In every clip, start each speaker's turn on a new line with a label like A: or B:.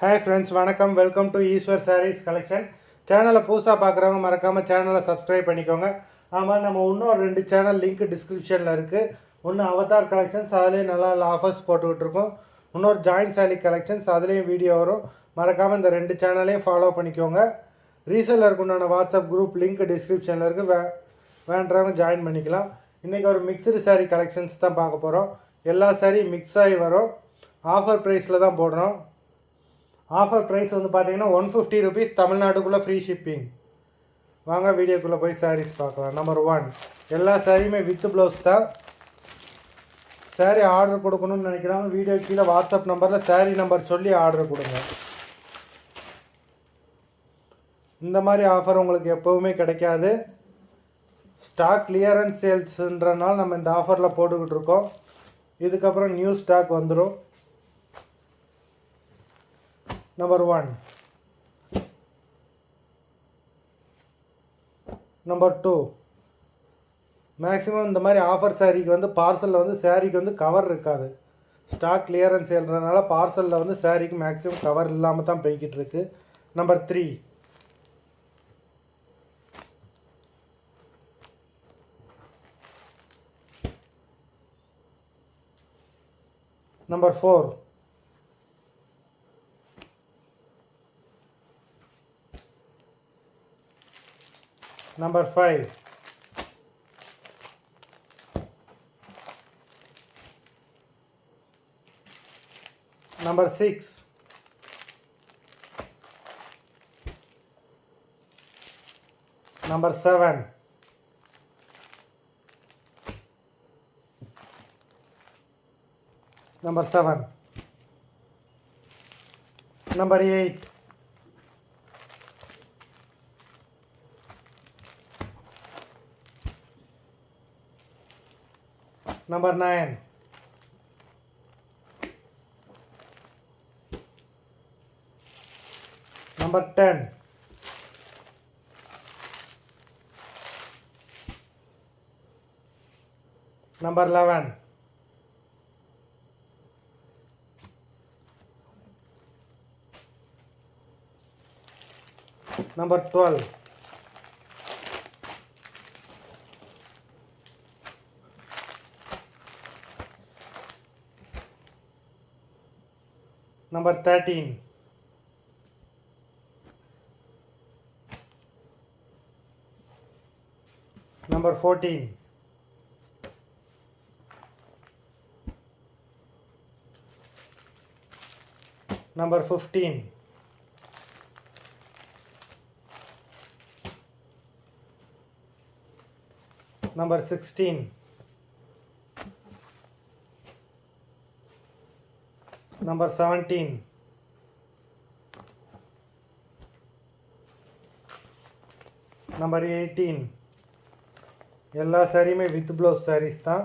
A: Hi friends, வணக்கம். Welcome to Eswar sarees collection. சேனலை புதுசாக பார்க்குறவங்க மறக்காமல் சேனலை சப்ஸ்கிரைப் பண்ணிக்கோங்க. ஆமாம், நம்ம இன்னும் 2 சேனல் லிங்க் டிஸ்கிரிப்ஷனில் இருக்குது. ஒன்று அவதார் கலெக்ஷன்ஸ், அதுலேயும் நல்லா ஆஃபர்ஸ் போட்டுக்கிட்டு இருக்கோம். இன்னொரு ஜாயின்ட் சாலி கலெக்ஷன்ஸ், அதுலேயும் வீடியோ வரும். மறக்காமல் இந்த 2 சேனலையும் ஃபாலோ பண்ணிக்கோங்க. ரீசெல்லருக்கு உண்டான வாட்ஸ்அப் குரூப் லிங்க் டிஸ்கிரிப்ஷனில் இருக்குது. வேண்டவங்க ஜாயின் பண்ணிக்கலாம். இன்றைக்கி ஒரு மிக்சடு சாரீ கலெக்ஷன்ஸ் தான் பார்க்க போகிறோம். எல்லா சாரீ மிக்ஸ் ஆகி வரும். ஆஃபர் ப்ரைஸில் தான் போடுறோம். ஆஃபர் ப்ரைஸ் வந்து பார்த்தீங்கன்னா 150 ருபீஸ், தமிழ்நாட்டுக்குள்ளே ஃப்ரீ ஷிப்பிங். வாங்க வீடியோக்குள்ளே போய் சாரீஸ் பார்க்கலாம். நம்பர் 1, எல்லா சாரியுமே வித் ப்ளவுஸ் தான். சாரீ ஆர்டர் கொடுக்கணும்னு நினைக்கிறாங்க, வீடியோ கீழே வாட்ஸ்அப் நம்பரில் சாரீ நம்பர் சொல்லி ஆர்டர் கொடுங்க. இந்த மாதிரி ஆஃபர் உங்களுக்கு எப்போவுமே கிடைக்காது. ஸ்டாக் கிளியரன்ஸ் சேல்ஸுன்றனால நம்ம இந்த ஆஃபரில் போட்டுக்கிட்டு இருக்கோம். இதுக்கப்புறம் நியூ ஸ்டாக் வந்துடும். நம்பர் 1. நம்பர் 2, மேக்ஸிமம் இந்த மாதிரி ஆஃபர் சாரீக்கு வந்து பார்சலில் வந்து சாரீக்கு வந்து கவர் இருக்காது. ஸ்டாக் கிளியரன்ஸ் எழுறதுனால பார்சலில் வந்து சாரீக்கு மேக்ஸிமம் கவர் இல்லாமல் தான் போய்கிட்டு இருக்கு. Number 3. Number 4. Number 5. Number 6. Number 7. Number 7. Number 8. Number 9. Number 10. Number 11. Number 12. Number 13. Number 14. Number 15. Number 16. Number 17. Number 18. எல்லா சாரியுமே வித் ப்ளவுஸ் சாரீஸ் தான்.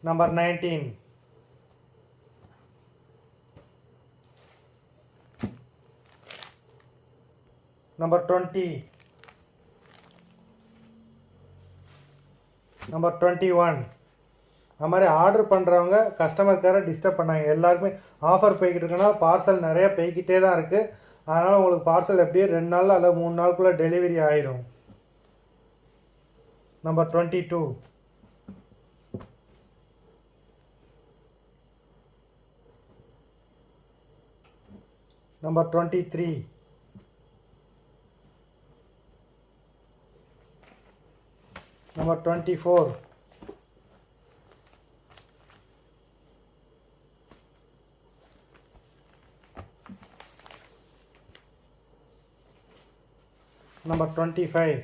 A: நம்பர் 19. நம்பர் 20. நம்பர் 21. அது மாதிரி ஆர்டர் பண்ணுறவங்க கஸ்டமர் கேரை டிஸ்டர்ப் பண்ணாங்க. எல்லாருக்குமே ஆஃபர் போய்கிட்டு இருக்கனால பார்சல் நிறையா போய்கிட்டே தான் இருக்குது. அதனால் உங்களுக்கு பார்சல் எப்படியும் 2 நாள் அல்லது 3 நாளுக்குள்ளே டெலிவரி ஆயிடும். Number 22. Number 23. Number 24. Number 25.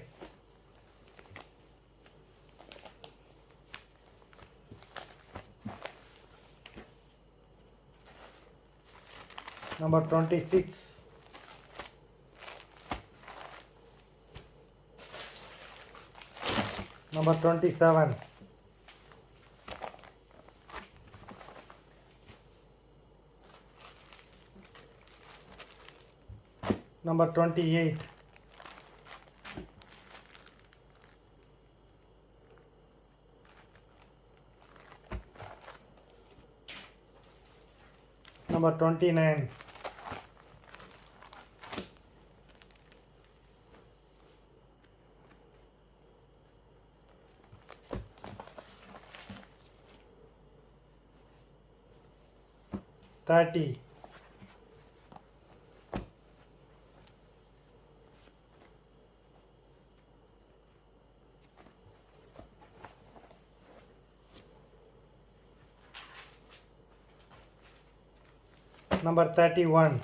A: Number 26. Number 27. Number 28. Number 29. Number 31.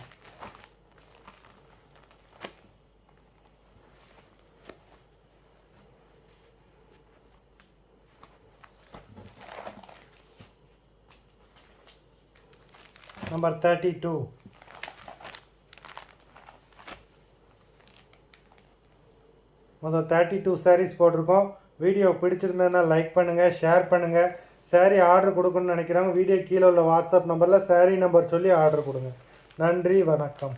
A: Number 32. மொத்தம் 32 sarees போட்டிருக்கோம். வீடியோ பிடிச்சிருந்ததுன்னா லைக் பண்ணுங்கள், ஷேர் பண்ணுங்கள். saree ஆர்டர் கொடுக்கணும்னு நினைக்கிறாங்க வீடியோ கீழே உள்ள வாட்ஸ்அப் நம்பரில் saree நம்பர் சொல்லி ஆர்டர் கொடுங்க. நன்றி, வணக்கம்.